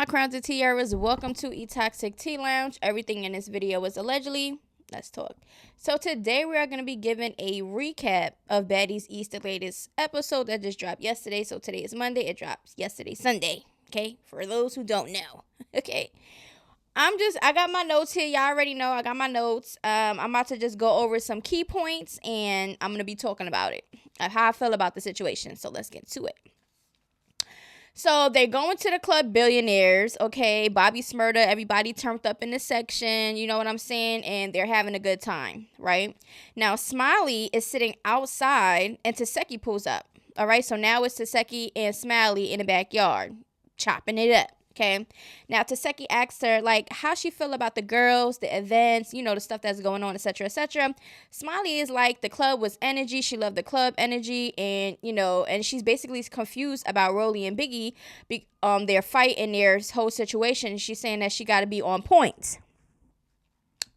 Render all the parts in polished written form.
my crowns and tiaras? Welcome to E-Toxic Tea Lounge. Everything in this video is allegedly. Let's talk. So today we are going to be giving a recap of Baddies East, the latest episode that just dropped yesterday. So today is Monday. It drops yesterday, Sunday. Okay, for those who don't know. Okay, I got my notes here. Y'all already know I got my notes. I'm about to just go over some key points, and I'm going to be talking about it, how I feel about the situation. So let's get to it. So they're going to the club Billionaires, okay? Bobby Smurda, everybody turned up in the section, you know what I'm saying? And they're having a good time, right? Now, Smiley is sitting outside, and Taseki pulls up, all right? So now it's Taseki and Smiley in the backyard, chopping it up, okay? Now, Taseki asks her, like, how she feel about the girls, the events, you know, the stuff that's going on, etc., etc. Smiley is like, the club was energy. She loved the club energy, and, you know, and she's basically confused about Rolly and Biggie, their fight and their whole situation. She's saying that she got to be on point.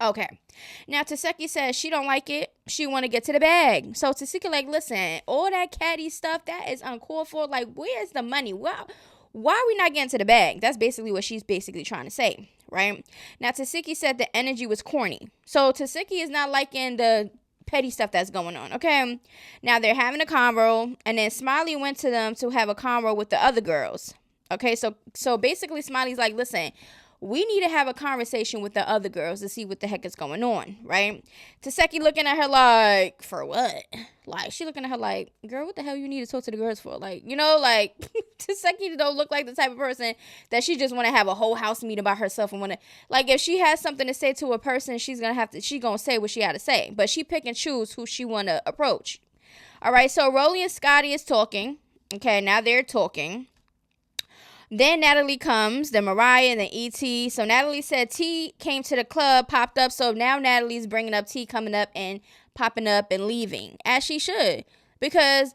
Okay. Now, Taseki says she don't like it. She want to get to the bag. So, Taseki like, listen, all that catty stuff, that is uncalled for. Like, where's the money? Well, why are we not getting to the bag? That's basically what she's basically trying to say, right? Now, Taseki said the energy was corny. So, Taseki is not liking the petty stuff that's going on, okay? Now, they're having a convo, and then Smiley went to them to have a convo with the other girls, okay? So basically, Smiley's like, listen, we need to have a conversation with the other girls to see what the heck is going on, right? Taseki looking at her like, for what? Like, she looking at her like, girl, what the hell you need to talk to the girls for? Like, you know, like, Taseki don't look like the type of person that she just want to have a whole house meeting by herself and want to, like, if she has something to say to a person, she gonna say what she had to say. But she pick and choose who she want to approach. All right, so Rolly and Scotty is talking. Okay, now they're talking. Then Natalie comes, then Mariah, and then E.T. So Natalie said T came to the club, popped up. So now Natalie's bringing up T coming up and popping up and leaving, as she should. Because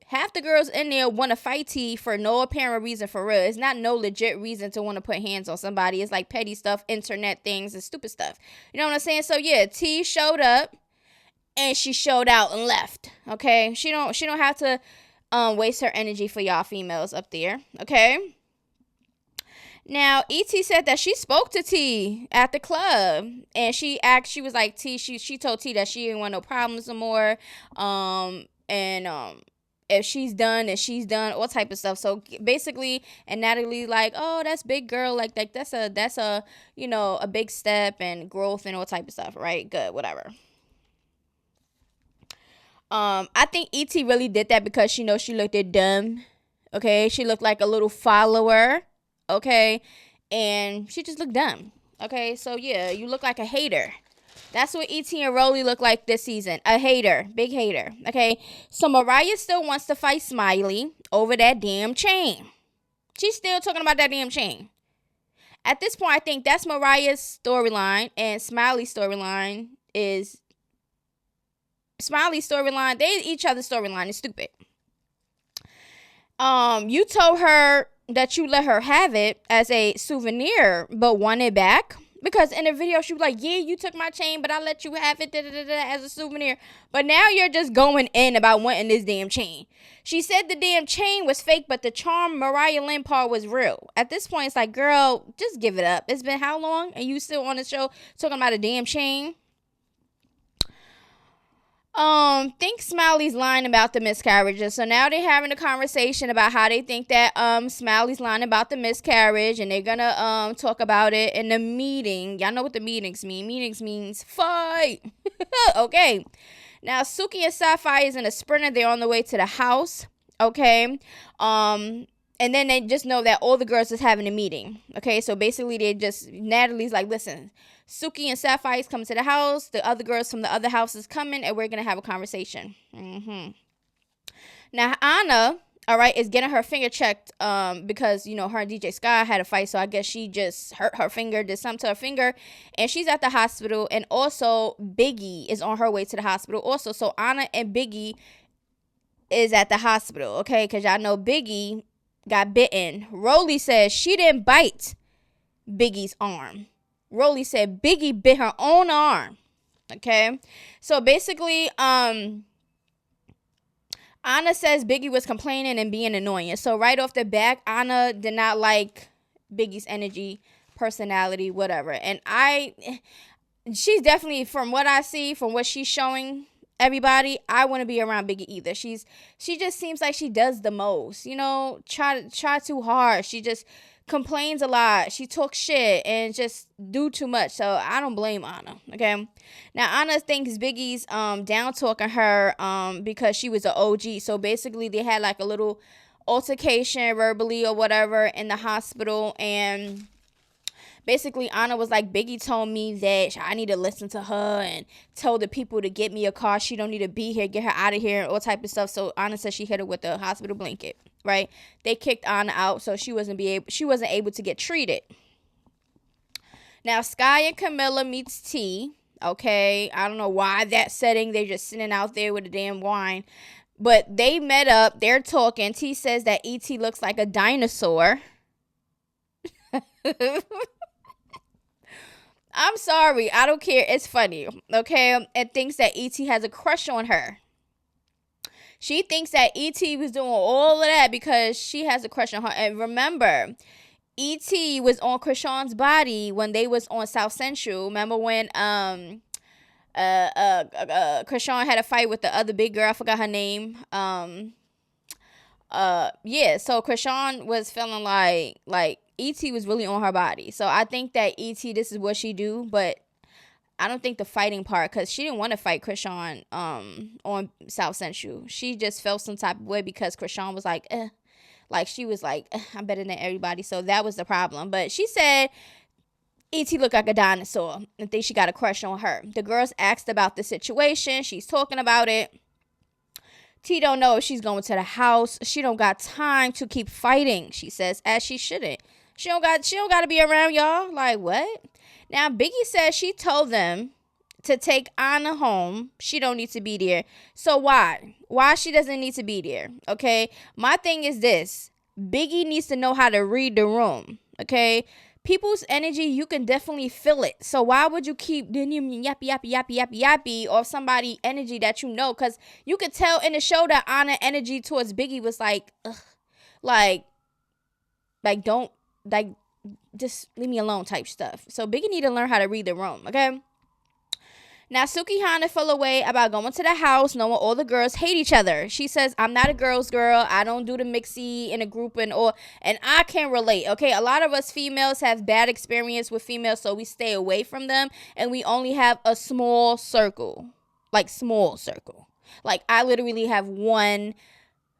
half the girls in there want to fight T for no apparent reason for real. It's not no legit reason to want to put hands on somebody. It's like petty stuff, internet things, and stupid stuff. You know what I'm saying? So yeah, T showed up, and she showed out and left. Okay? She don't have to waste her energy for y'all females up there. Okay? Now, E.T. said that she spoke to T at the club, and she was like, T, she told T that she didn't want no problems no more, if she's done, then she's done, all type of stuff. So basically, and Natalie like, oh, that's big girl, like that's a you know, a big step and growth and all type of stuff, right? Good, whatever. I think E.T. really did that because she knows she looked at dumb, okay? She looked like a little follower. Okay, and she just looked dumb. Okay, so yeah, you look like a hater. That's what E.T. and Rolly look like this season. A hater. Big hater. Okay, so Mariah still wants to fight Smiley over that damn chain. She's still talking about that damn chain. At this point, I think that's Mariah's storyline, and Smiley's storyline is they each other's storyline is stupid. You told her that you let her have it as a souvenir, but want it back. Because in the video, she was like, yeah, you took my chain, but I let you have it as a souvenir. But now you're just going in about wanting this damn chain. She said the damn chain was fake, but the charm Mariahlynn part was real. At this point, it's like, girl, just give it up. It's been how long? And you still on the show talking about a damn chain? Think Smiley's lying about the miscarriages. So now they're having a conversation about how they think that Smiley's lying about the miscarriage, and they're gonna talk about it in the meeting. Y'all know what the meetings mean. Meetings means fight. Okay. Now Suki and Sapphire is in a sprinter. They're on the way to the house. Okay. And then they just know that all the girls is having a meeting. Okay, so basically Natalie's like, listen, Suki and Sapphire's coming to the house. The other girls from the other house is coming, and we're going to have a conversation. Now, Anna, all right, is getting her finger checked because, you know, her and DJ Sky had a fight. So I guess she just hurt her finger, did something to her finger. And she's at the hospital. And also, Biggie is on her way to the hospital also. So Anna and Biggie is at the hospital, okay? Because y'all know Biggie got bitten. Rolly says she didn't bite Biggie's arm. Rolly said Biggie bit her own arm. Okay, so basically, Anna says Biggie was complaining and being annoying. So right off the bat, Anna did not like Biggie's energy, personality, whatever. And she's definitely, from what I see, from what she's showing everybody, I want to be around Biggie either. She just seems like she does the most, try too hard. She just complains a lot. She talks shit and just do too much. So I don't blame Anna. Okay. Now Anna thinks Biggie's down talking her because she was an OG. So basically they had like a little altercation verbally or whatever in the hospital, and basically Anna was like, Biggie told me that I need to listen to her and told the people to get me a car. She don't need to be here, get her out of here, and all type of stuff. So Anna said she hit her with a hospital blanket, right? They kicked Anna out, so she wasn't able to get treated. Now Sky and Camilla meets T. Okay, I don't know why that setting. They're just sitting out there with a damn wine. But they met up. They're talking. T says that E.T. looks like a dinosaur. I'm sorry. I don't care. It's funny. Okay? And thinks that E.T. has a crush on her. She thinks that E.T. was doing all of that because she has a crush on her. And remember, E.T. was on Krishan's body when they was on South Central. Remember when Krishan had a fight with the other big girl? I forgot her name. Yeah, so Krishan was feeling like E.T. was really on her body. So I think that E.T., this is what she do, but I don't think the fighting part, because she didn't want to fight Krishan on South Central. She just felt some type of way because Krishan was like, she was like, I'm better than everybody. So that was the problem. But she said E.T. looked like a dinosaur and think she got a crush on her. The girls asked about the situation. She's talking about it. T don't know if she's going to the house. She don't got time to keep fighting, she says, as she shouldn't. She don't got to be around y'all. Like, what? Now, Biggie says she told them to take Anna home. She don't need to be there. So why? Why she doesn't need to be there? Okay? My thing is this. Biggie needs to know how to read the room. Okay? People's energy, you can definitely feel it. So why would you keep yappy off somebody energy that you know? Because you could tell in the show that Anna energy towards Biggie was like, ugh, like don't, like, just leave me alone type stuff. So Biggie need to learn how to read the room, okay? Now, Sukihana fell away about going to the house, knowing all the girls hate each other. She says, I'm not a girl's girl. I don't do the mixy in a group and I can relate, okay? A lot of us females have bad experience with females, so we stay away from them, and we only have a small circle. Like, small circle. Like, I literally have one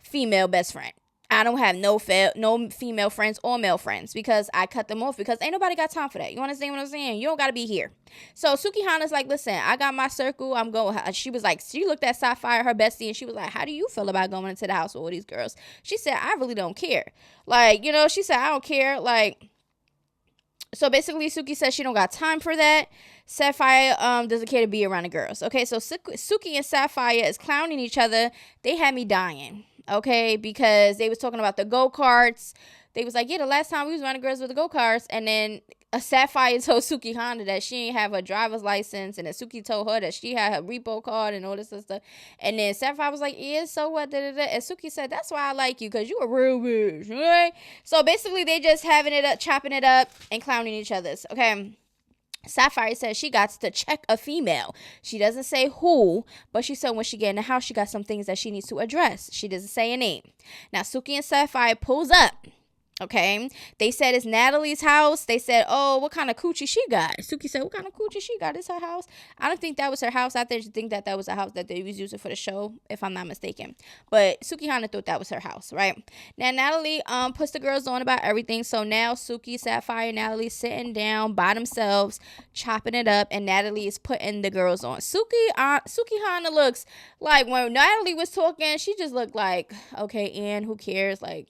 female best friend. I don't have no female friends or male friends because I cut them off because ain't nobody got time for that. You understand what I'm saying? You don't got to be here. So Sukihana's like, listen, I got my circle. I'm going. She was like, she looked at Sapphire, her bestie, and she was like, how do you feel about going into the house with all these girls? She said, I really don't care. Like, she said, I don't care. Like, so basically Suki says she don't got time for that. Sapphire doesn't care to be around the girls. Okay, so Suki and Sapphire is clowning each other. They had me dying. Okay, because they was talking about the go-karts. They was like, yeah, the last time we was running girls with the go-karts, and then Sapphire told Sukihana that she didn't have her driver's license, and then Suki told her that she had her repo card and all this stuff. And then Sapphire was like, yeah, so what? And Suki said, that's why I like you, because you a real bitch, right? So basically, they just having it up, chopping it up, and clowning each other's, okay? Sapphire says she got to check a female. She doesn't say who, but she said when she get in the house, she got some things that she needs to address. She doesn't say a name. Now, Suki and Sapphire pulls up. Okay, they said it's Natalie's house. They said, oh, what kind of coochie she got? Suki said, what kind of coochie she got? It's her house. I don't think that was her house. I think that was a house that they was using for the show, if I'm not mistaken. But Sukihana thought that was her house, right? Now, Natalie puts the girls on about everything. So now Suki, Sapphire, and Natalie sitting down by themselves, chopping it up, and Natalie is putting the girls on. Sukihana looks like when Natalie was talking, she just looked like, okay, Ann, who cares? Like,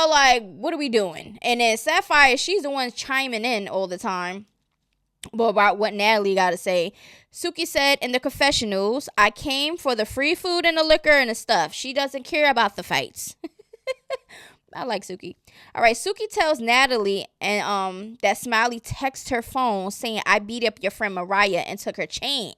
like, what are we doing? And then Sapphire, she's the one chiming in all the time about what Natalie got to say. Suki said in the confessionals, I came for the free food and the liquor and the stuff. She doesn't care about the fights. I like Suki. All right, Suki tells Natalie and that Smiley texted her phone saying, I beat up your friend Mariah and took her chain.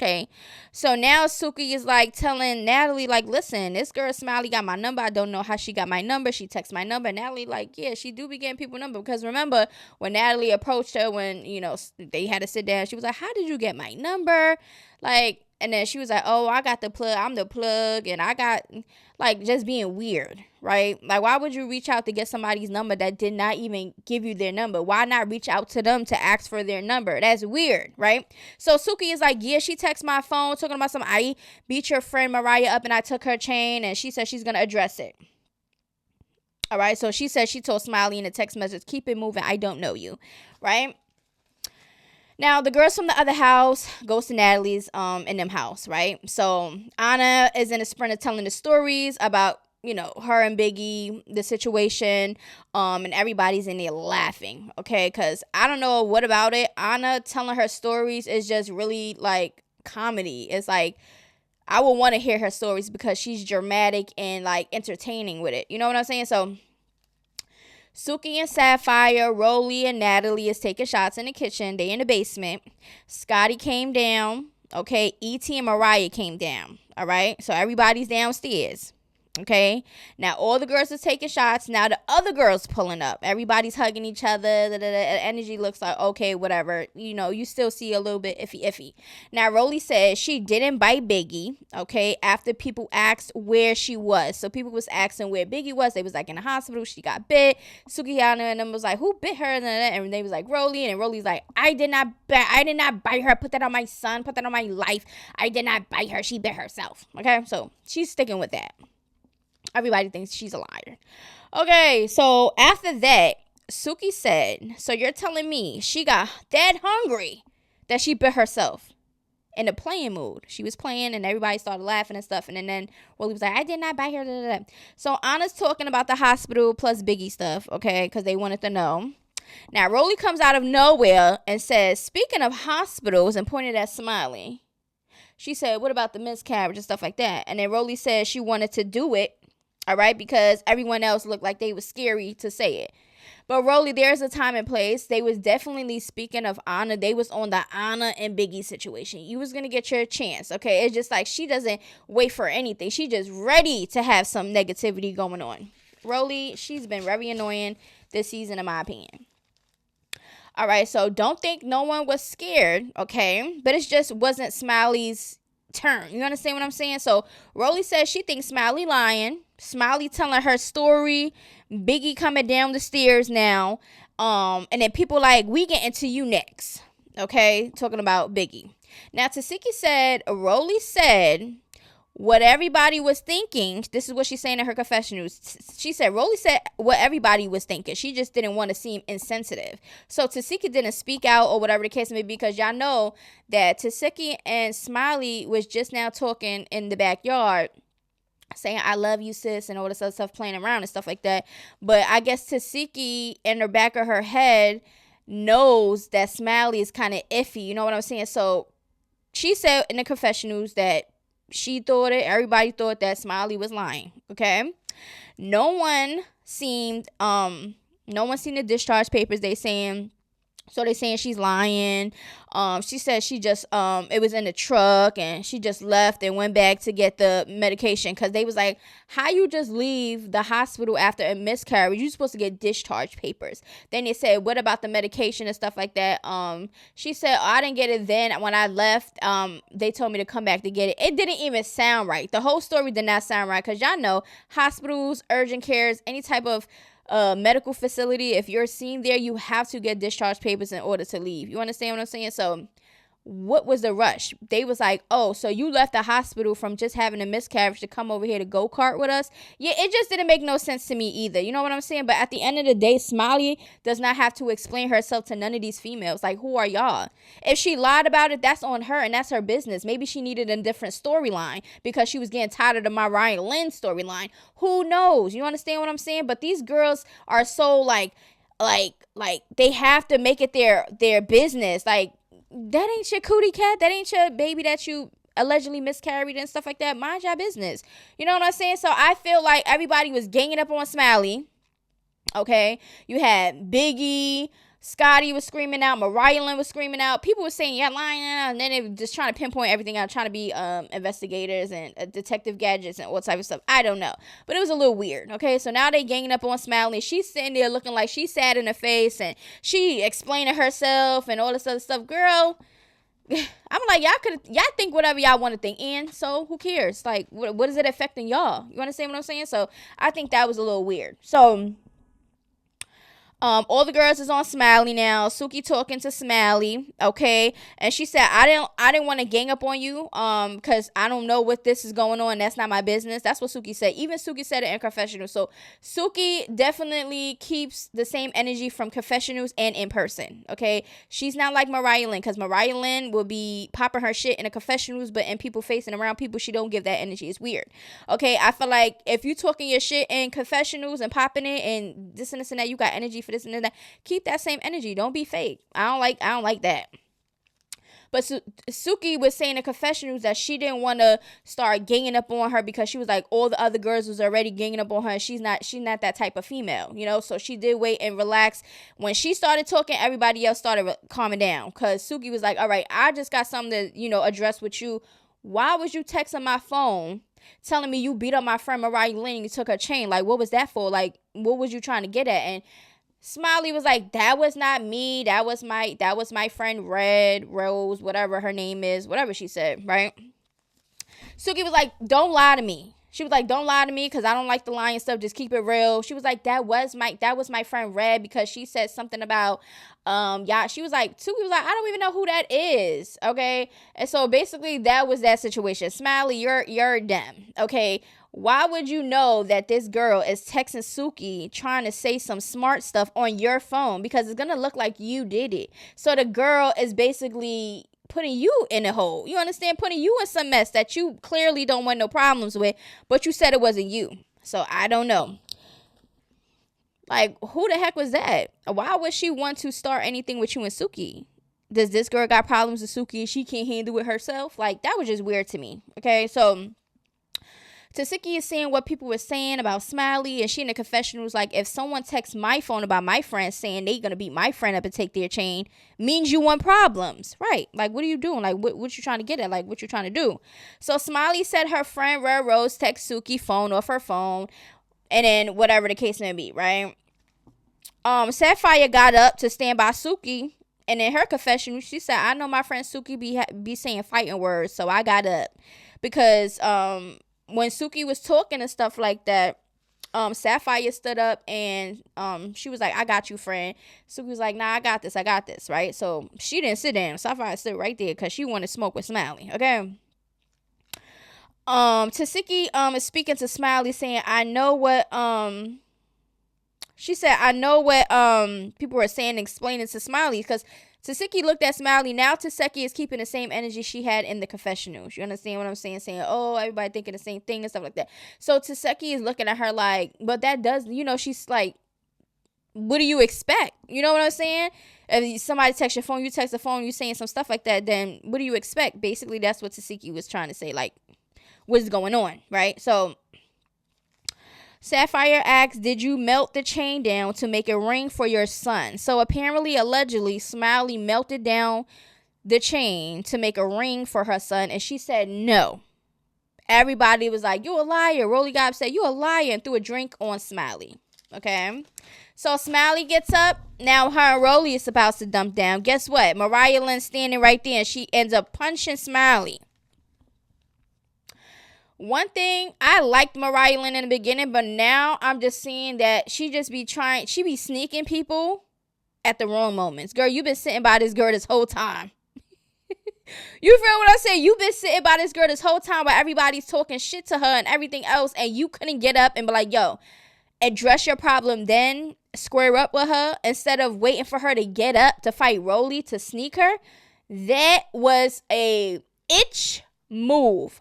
Okay, so now Suki is like telling Natalie, like, listen, this girl Smiley got my number. I don't know how she got my number. She texts my number. Natalie, like, yeah, she do be getting people number. Because remember, when Natalie approached her, when, you know, they had to sit down, she was like, how did you get my number? Like, and then she was like, oh, I got the plug. I'm the plug. And I got, like, just being weird, right? Like, why would you reach out to get somebody's number that did not even give you their number? Why not reach out to them to ask for their number? That's weird, right? So Suki is like, yeah, she texted my phone talking about some, I beat your friend Mariah up and I took her chain, and she said she's going to address it. All right, so she said she told Smiley in a text message, keep it moving, I don't know you, right? Now, the girls from the other house goes to Natalie's in them house, right? So Anna is in a sprint of telling the stories about, you know, her and Biggie, the situation, and everybody's in there laughing, okay? Because I don't know what about it. Anna telling her stories is just really, like, comedy. It's like, I would want to hear her stories because she's dramatic and, like, entertaining with it. You know what I'm saying? So Suki and Sapphire, Rolly, and Natalie is taking shots in the kitchen. They in the basement. Scotty came down. Okay, E.T. and Mariah came down. All right, so everybody's downstairs. Okay, now all the girls are taking shots. Now the other girls pulling up. Everybody's hugging each other. The energy looks like, okay, whatever. You know, you still see a little bit iffy. Now Rolly says she didn't bite Biggie, okay, after people asked where she was. So people was asking where Biggie was. They was like in the hospital. She got bit. Sukihana and them was like, who bit her? And they was like, Rolly. And Rolly's like, I did not bite her. Put that on my son. Put that on my life. I did not bite her. She bit herself. Okay, so she's sticking with that. Everybody thinks she's a liar. Okay, so after that, Suki said, so you're telling me she got that hungry that she bit herself in the playing mood. She was playing and everybody started laughing and stuff. And then Rolly was like, I did not bite her. So Anna's talking about the hospital plus Biggie stuff, okay, because they wanted to know. Now, Rolly comes out of nowhere and says, speaking of hospitals, and pointed at Smiley. She said, what about the miscarriage and stuff like that? And then Rolly said she wanted to do it. All right, because everyone else looked like they was scary to say it. But Rolly, there's a time and place. They was definitely speaking of Anna. They was on the Anna and Biggie situation. You was going to get your chance, okay? It's just like she doesn't wait for anything. She just ready to have some negativity going on. Rolly, she's been very annoying this season, in my opinion. All right, so don't think no one was scared, okay? But it just wasn't Smiley's turn. You understand what I'm saying? So Rolly says she thinks Smiley lying. Smiley telling her story. Biggie coming down the stairs now. And then people like, we getting to you next. Okay? Talking about Biggie. Now, Tasiki said, Rolly said what everybody was thinking. This is what she's saying in her confessionals. She said, Rolly said what everybody was thinking. She just didn't want to seem insensitive. So Tasiki didn't speak out or whatever the case may be, because y'all know that Tasiki and Smiley was just now talking in the backyard, saying, I love you, sis, and all this other stuff, playing around and stuff like that. But I guess Tasiki, in the back of her head, knows that Smiley is kind of iffy. You know what I'm saying? So she said in the confessionals that everybody thought that Smiley was lying. Okay? No one seen the discharge papers. They're saying she's lying. She said she just it was in the truck and she just left and went back to get the medication, because they was like, how you just leave the hospital after a miscarriage? You're supposed to get discharge papers. Then they said, what about the medication and stuff like that? She said, I didn't get it then. When I left, they told me to come back to get it. It didn't even sound right. The whole story did not sound right, because y'all know hospitals, urgent cares, any type of medical facility, if you're seen there, you have to get discharge papers in order to leave. You understand what I'm saying? So what was the rush? They was like, oh, so you left the hospital from just having a miscarriage to come over here to go-kart with us? Yeah, it just didn't make no sense to me either. You know what I'm saying? But at the end of the day, Smiley does not have to explain herself to none of these females. Like, who are y'all? If she lied about it, that's on her and that's her business. Maybe she needed a different storyline because she was getting tired of the Mariahlynn storyline. Who knows? You understand what I'm saying? But these girls are so like they have to make it their business. Like, that ain't your cootie cat. That ain't your baby that you allegedly miscarried and stuff like that. Mind your business. You know what I'm saying? So I feel like everybody was ganging up on Smiley. Okay? You had Biggie, Scotty was screaming out. Mariahlynn was screaming out. People were saying, yeah, lying. And then they were just trying to pinpoint everything out, trying to be investigators and detective gadgets and all type of stuff. I don't know. But it was a little weird. Okay, so now they ganging up on Smiley. She's sitting there looking like she's sad in her face. And she explaining herself and all this other stuff. Girl, I'm like, y'all think whatever y'all want to think. And so who cares? Like, what is it affecting y'all? You understand what I'm saying? So I think that was a little weird. So all the girls is on Smiley now. Suki talking to Smiley, okay? And she said, I didn't want to gang up on you, because I don't know what this is going on. That's not my business. That's what Suki said. Even Suki said it in confessional. So Suki definitely keeps the same energy from confessionals and in person, okay? She's not like Mariahlynn, because Mariahlynn will be popping her shit in the confessionals, but in people facing around people, she don't give that energy. It's weird, okay? I feel like if you talking your shit in confessionals and popping it and this and that, you got energy for this and that. Keep that same energy. Don't be fake. I don't like that. But Suki was saying in confessionals that she didn't want to start ganging up on her because she was like, all the other girls was already ganging up on her. She's not that type of female, you know. So she did wait and relax. When she started talking, everybody else started calming down, because Suki was like, all right, I just got something to, address with you. Why was you texting my phone telling me you beat up my friend Mariahlynn and you took her chain? Like, what was that for? Like, what was you trying to get at? And Smiley was like, that was not me. That was my friend Red Rose, whatever her name is, whatever she said, right? Suki was like, don't lie to me. She was like, don't lie to me, because I don't like the lying stuff. Just keep it real. She was like, that was my friend Red, because she said something about she was like, Suki was like, I don't even know who that is, okay? And so basically that was that situation. Smiley, you're them, okay? Why would you know that this girl is texting Suki trying to say some smart stuff on your phone? Because it's going to look like you did it. So the girl is basically putting you in a hole. You understand? Putting you in some mess that you clearly don't want no problems with, but you said it wasn't you. So I don't know. Like, who the heck was that? Why would she want to start anything with you and Suki? Does this girl got problems with Suki and she can't handle it herself? Like, that was just weird to me. Okay, so Tasiki is saying what people were saying about Smiley, and she in the confessional was like, if someone texts my phone about my friend saying they gonna beat my friend up and take their chain, means you want problems, right? Like, what are you doing? Like, what you trying to get at? Like, what you trying to do? So Smiley said her friend Red Rose text Suki phone off her phone, and then whatever the case may be, right? Sapphire got up to stand by Suki, and in her confession, she said, I know my friend Suki be saying fighting words, so I got up because when Suki was talking and stuff like that, Sapphire stood up and she was like, I got you, friend. Suki was like, nah, I got this, right? So she didn't sit down. Sapphire stood right there because she wanted to smoke with Smiley, okay? Tasiki is speaking to Smiley saying, I know what she said, I know what people were saying and explaining to Smiley, because Tasiki looked at Smiley. Now Taseki is keeping the same energy she had in the confessionals. You understand what I'm saying? Saying, oh, everybody thinking the same thing and stuff like that. So Taseki is looking at her like, but that does, she's like, what do you expect? You know what I'm saying? If somebody texts your phone, you text the phone, you saying some stuff like that, then what do you expect? Basically, that's what Taseki was trying to say. Like, what's going on, right? So Sapphire asks, did you melt the chain down to make a ring for your son? So apparently, allegedly, Smiley melted down the chain to make a ring for her son, and she said no. Everybody was like, you a liar. Rolly got upset, you a liar, and threw a drink on Smiley. Okay? So Smiley gets up. Now her and Rolly is supposed to dump down. Guess what? Mariahlynn standing right there, and she ends up punching Smiley. One thing, I liked Mariahlynn in the beginning, but now I'm just seeing that she be sneaking people at the wrong moments. Girl, you've been sitting by this girl this whole time. You feel what I'm saying? You've been sitting by this girl this whole time while everybody's talking shit to her and everything else, and you couldn't get up and be like, yo, address your problem, then square up with her instead of waiting for her to get up to fight Rolly to sneak her. That was a itch move.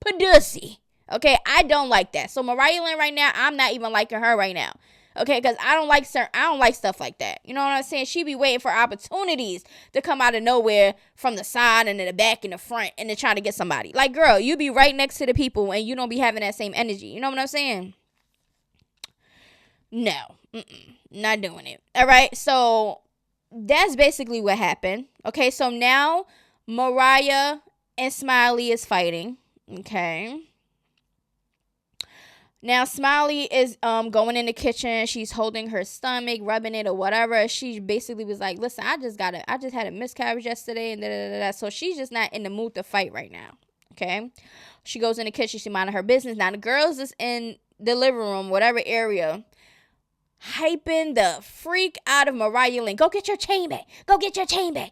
Padussy. Okay, I don't like that. So Mariahlynn right now, I'm not even liking her right now. Okay, because I don't like stuff like that. You know what I'm saying? She be waiting for opportunities to come out of nowhere from the side and in the back and the front and to try to get somebody. Like, girl, you be right next to the people and you don't be having that same energy. You know what I'm saying? No, not doing it. All right, so that's basically what happened. Okay, so now Mariah and Smiley is fighting. Okay. Now Smiley is going in the kitchen. She's holding her stomach, rubbing it or whatever. She basically was like, listen, I just had a miscarriage yesterday and da. So she's just not in the mood to fight right now. Okay. She goes in the kitchen, she minding her business. Now the girls is in the living room, whatever area, hyping the freak out of Mariahlynn. Go get your chain back. Go get your chain back.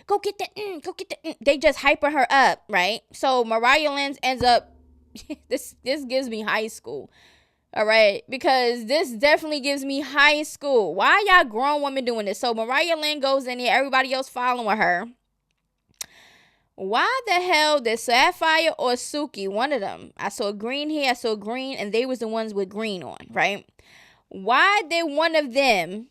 Go get the go get the They just hyping her up, right? So Mariahlynn ends up this gives me high school. All right, because this definitely gives me high school. Why y'all grown women doing this? So Mariahlynn goes in there, everybody else following her. Why the hell did Sapphire or Suki, one of them, I saw green here, I saw green, and they was the ones with green on, right? Why did one of them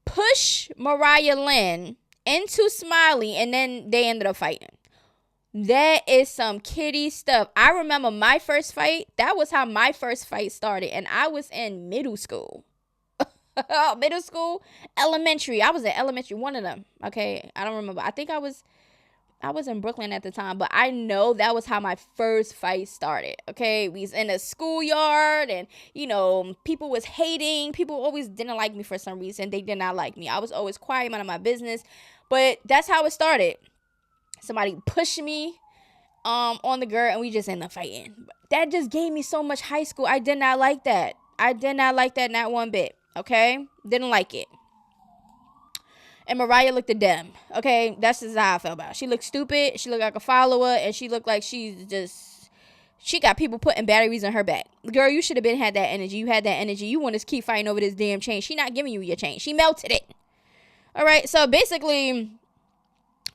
push Mariahlynn into Smiley and then they ended up fighting? That is some kiddie stuff. I remember my first fight. That was how my first fight started. And I was in middle school. Middle school, elementary. I was in elementary, one of them. Okay, I don't remember. I think I was in Brooklyn at the time, but I know that was how my first fight started. Okay, we was in a schoolyard, and people was hating. People always didn't like me for some reason. They did not like me. I was always quiet, minding my business. But that's how it started. Somebody pushed me on the girl, and we just ended up fighting. That just gave me so much high school. I did not like that. Not one bit. Okay, didn't like it. And Mariah looked at them. Okay, that's just how I felt about it. She looked stupid. She looked like a follower, and she looked like she got people putting batteries in her back. Girl, you should have had that energy. You had that energy. You want to keep fighting over this damn chain. She not giving you your chain. She melted it. All right, so basically,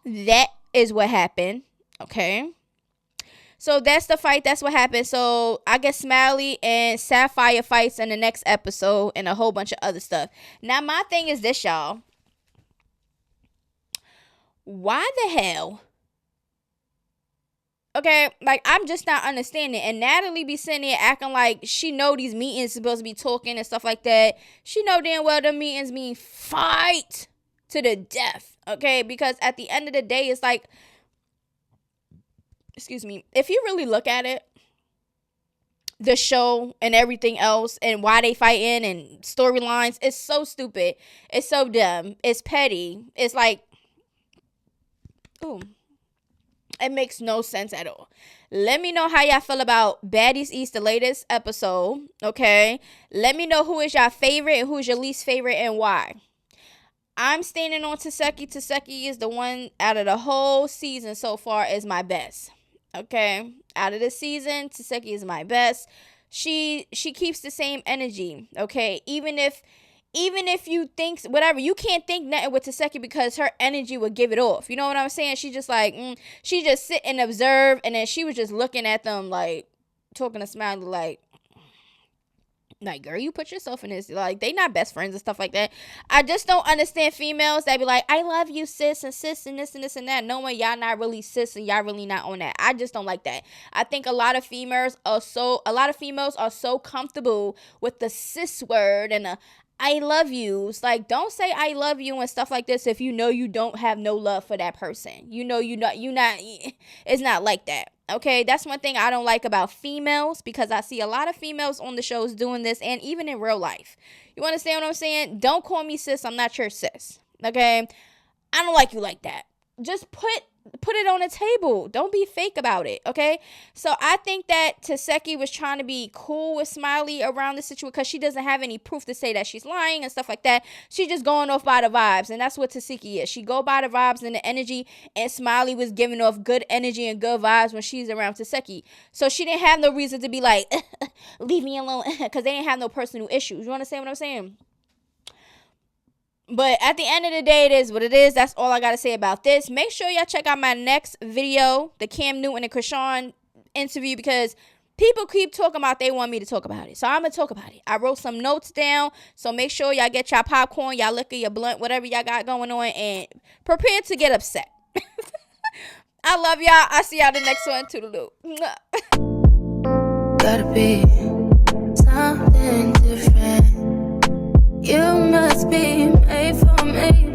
that is what happened. Okay, so that's the fight. That's what happened. So I guess Smiley and Sapphire fights in the next episode and a whole bunch of other stuff. Now my thing is this, y'all. Why the hell? Okay, like, I'm just not understanding. And Natalie be sitting there acting like she know these meetings supposed to be talking and stuff like that. She know damn well the meetings mean fight to the death. Okay, because at the end of the day, it's like, excuse me, if you really look at it, the show and everything else and why they fighting and storylines, it's so stupid. It's so dumb. It's petty. It's like, ooh, it makes no sense at all. Let me know how y'all feel about Baddies East, the latest episode. Okay, let me know who is your favorite and who is your least favorite and why. I'm standing on Taseki. Taseki is the one out of the whole season so far is my best. Okay, out of the season, Taseki is my best. She keeps the same energy. Okay, even if you think whatever, you can't think nothing with Taseki because her energy would give it off. You know what I'm saying? She just like, she just sit and observe, and then she was just looking at them like, talking to Smiley like, girl, you put yourself in this. Like, they not best friends and stuff like that. I just don't understand females that be like, I love you, sis, and sis, and this and this and that, knowing y'all not really sis and y'all really not on that. I just don't like that. I think a lot of females are so comfortable with the sis word and the I love yous. Like, don't say I love you and stuff like this if you know you don't have no love for that person. You know you not it's not like that. Okay, that's one thing I don't like about females, because I see a lot of females on the shows doing this, and even in real life. You understand what I'm saying? Don't call me sis. I'm not your sis. Okay, I don't like you like that. Just put it on the table. Don't be fake about it. Okay, so I think that Taseki was trying to be cool with Smiley around the situation because she doesn't have any proof to say that she's lying and stuff like that. She's just going off by the vibes, and that's what Taseki is. She go by the vibes and the energy, and Smiley was giving off good energy and good vibes when she's around Taseki. So she didn't have no reason to be like, leave me alone, because they didn't have no personal issues. You understand what I'm saying? But at the end of the day, it is what it is. That's all I got to say about this. Make sure y'all check out my next video, the Cam Newton and Krishan interview, because people keep talking about they want me to talk about it. So I'm going to talk about it. I wrote some notes down. So make sure y'all get y'all popcorn, y'all liquor, your blunt, whatever y'all got going on, and prepare to get upset. I love y'all. I'll see y'all the next one. Toodaloo. Gotta be something different. You must be made for me.